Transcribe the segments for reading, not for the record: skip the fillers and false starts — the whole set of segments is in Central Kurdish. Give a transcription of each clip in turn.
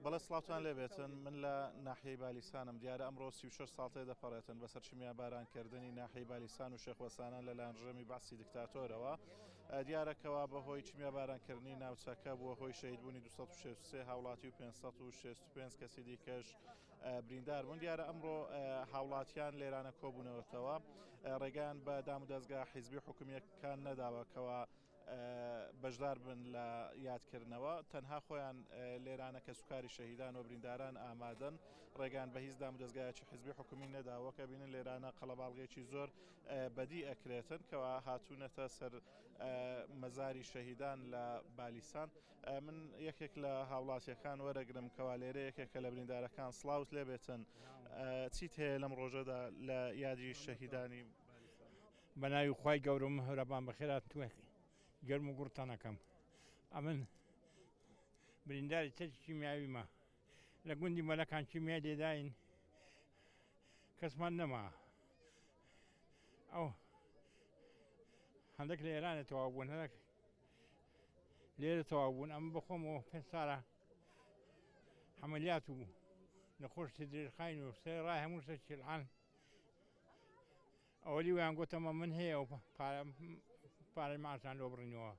بەڵێ سڵاوتان لێبێتن من لە ناحیەی بالیسانم دیارە ئەمڕۆ 36 ساڵتێ دەپەڕێتن بەسەر چمیا بارانکردنی ناحیەی بالیسان و شێخوەسانان لەلایەن ڕژێمی باسی دیکتاتۆرەوە دیارەکەوا بەهۆی چمیا بارانکردنی ناوچەکە بووە هۆی شەهیدبوونی 263 هاوڵاتی و 565 کەسی دیکەش بریندار بوون. دیارە ئەمڕۆ هاوڵاتیان لێرانە کۆبوونەوەتەوە ڕێگان بە دام و دەستگا حیزبی حکومیەکان نەداوەکەوە بەشدار بن لە یادکردنەوە تەنها خۆیان لێرانە کە سوکاری شەهیدان و برینداران ئامادەن ڕێگان بە هیچ دام و دەستگایەکی حیزبی حکومی نەداوەکە بینن لێرانە قەڵەباڵغێکی زۆر بەدی ئەکرێتن کەوا هاتوونەتە سەر مەزاری شەهیدان لە بالیسان. من یەکێک لە هاوڵاتیەکان وەرەگرم کەوا لێرە یەکێکە لە بریندارەکان سڵاوت لێبێتن چیت هەیە لەم ڕۆژەدا لە یادی شەهیدانی بەناوی خوای گەورە مهرەبان بەخێرات توێقی گەرم و گوڕتانەکەم ئەمن برینداری چەکی کیمیاویمە لە گوندی مەلەکان کیمیا لێداین کەسمان نەما ئەو هەندێک لە ئێرانە تەواو بوون هەندێک لێرە تەواو بوون ئەمە بەخۆمەوە پێ ساڵە حەمەلیات و نەخۆشی درێژخاین و سێ ڕای هەموو شتێکی العان ئەوەلی ویان گوتەمە من هەیە و پارەی ماشان لۆ بڕینەوە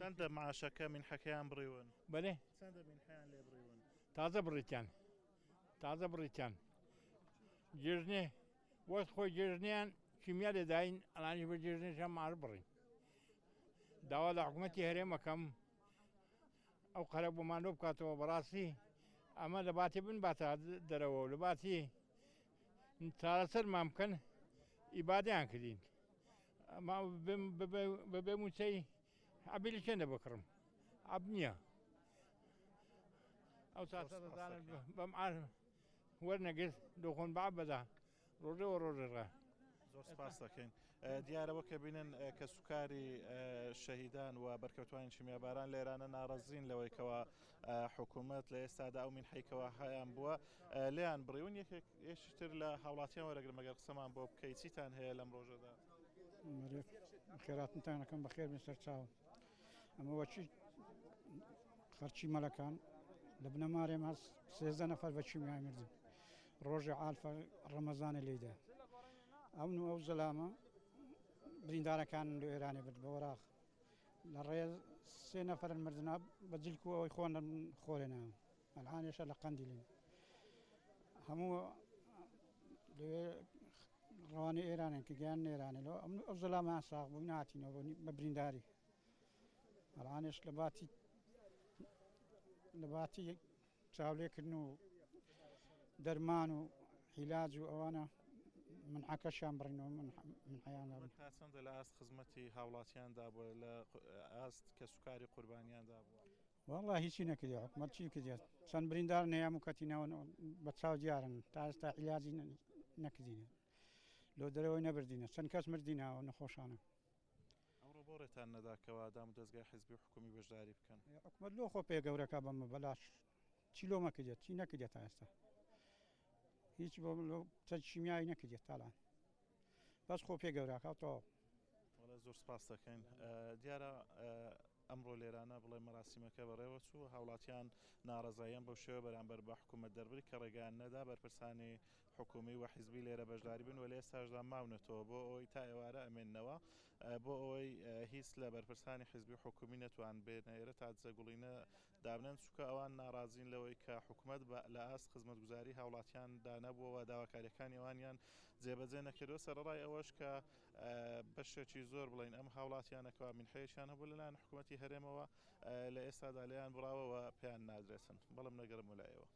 چەندە معاشەکە مینحەکەیان بڕیون بەڵێ چەندە مینحەیان لێ بڕیون تازە بڕیتیان جێژنێ وەست خۆی جێژنیان کیمیا لێداین ئەلانی بە جێژنێشان ماڕ بڕین داوا لە حکوومەتی هەرێمەکەم ئەو قەرە بۆمان لۆ بکاتەوە بەڕاستی ئەمە لە باتی بن باتە دەرەوە لە باتی چارەسەرمان بکەن ئیبادەیان کردین بەبێ موچەی عەبیلی چەندە بکڕم عەب نییە ئەو چارەسەرزانن بەم وەرنەگرت دۆخۆن بە عەبەدا ڕۆژەوە ڕۆژێڕە زۆر سپاس دەکەین دیارەوە کە بینن کە سوکاری شەهیدان و بەرکەوتوانی چمیاباران لێرانە ناڕەزین لەوەی کەەوە حکوومەت لە ئێستادا ئەو مینحەیکەوە هەیان بووە لێیان بڕیون یەکێشتر لە هاوڵاتیان وەرەگرم ئەگەر قسەمان بۆ بکەیت چیتان هەیە لەم ڕۆژەدا خێراتتانەکەم بەخێر بێ سەر چاو ئەمەوەچی خەرچی مەلەکان لە بنەمارێ ماس 13 نەفەر بە چیمیای مردن ڕۆژی عالفە ڕەمەزانە لێدا ئەمن و ئەو زەلامە بریندارەکان لە ئێرانێ برد بە وەراق لە ڕێز 3 نەفەرن مردنا بە جلک و ئەوەی خۆن خۆرێنەوە ئەلعانێشە لە قەندی لێن هەموو ڕوانی ئێرانێن کە گیان نێرانێ ئەو زەلامان ساغ بوو ناتینەوە بە برینداری ئەلعانێش لە باتی چاولێکردن و دەرمان و عیلاج و ئەوانە منحەکەشیان بڕینەوە من حیان تا چەندە لە ئاست خزمەتی هاوڵاتیاندا بووە لە ئاست کە سوکاری قوربانیاندا بووە والله هیچی نەکردی حکومەت چی کردێت چەند بریندار نەیام و کەتینەوە بە چاو دیارن تا ئێستا عیلاجی نەکردینە لۆ دەرەوەی نەبردینە چەند کەس مردینەوە نەخۆشانە ئەمڕۆ بۆ ڕێتان نەداکەوە دام و دەستگای حیزبی حکومی بەشداری بکەن حکومەت لۆ خۆ پێ گەورەکە بەمە بەلاش چی لۆ مەکردێت چی نەکردێت تا ئێستا هیچ بۆ چیمیایی نەکردێت تاالان بەس خۆ پێ گەوراکاتەوە زۆر سپاس دەکەین دیارە ئەمڕۆ لێرانە بڵێ مەراسیمەکە بەڕێوە چوو هاوڵاتیان ناڕزاییان بەو شێوە بەرامبەر بە حکوومەت دەربری کە ڕێگەیان نەدا بەرپرسانی حکومی و حیزبی لێرە بەشداری بن و لە ئێستاشدا ماونەتەوە بۆ ئەوەی تا ئێوارە ئەمێننەوە بۆ ئەوەی هیچ لە بەرپرسانی حیزبی حکومی نەتوان بێنەێرە تا جەگوڵینە دابنێن چووکە ئەوان ناڕازین لەوەی کە حکوومەت لە ئاست خزمەتگوزاری هاوڵاتیان دانەبووەوە داواکاریەکانی ئەوانیان جێبەجێ نەکردەوە سەرڕای ئەوەش کە بەشێکی زۆر بڵین ئەم هاوڵاتیانەکەوا مینحەیەکیان هەبوو لەلایەن حکوومەتی هەرێمەوە لە ئێستادا لێیان بڕاوەوە پێیان نادرێتن بەڵام نەگەرم ولایەوە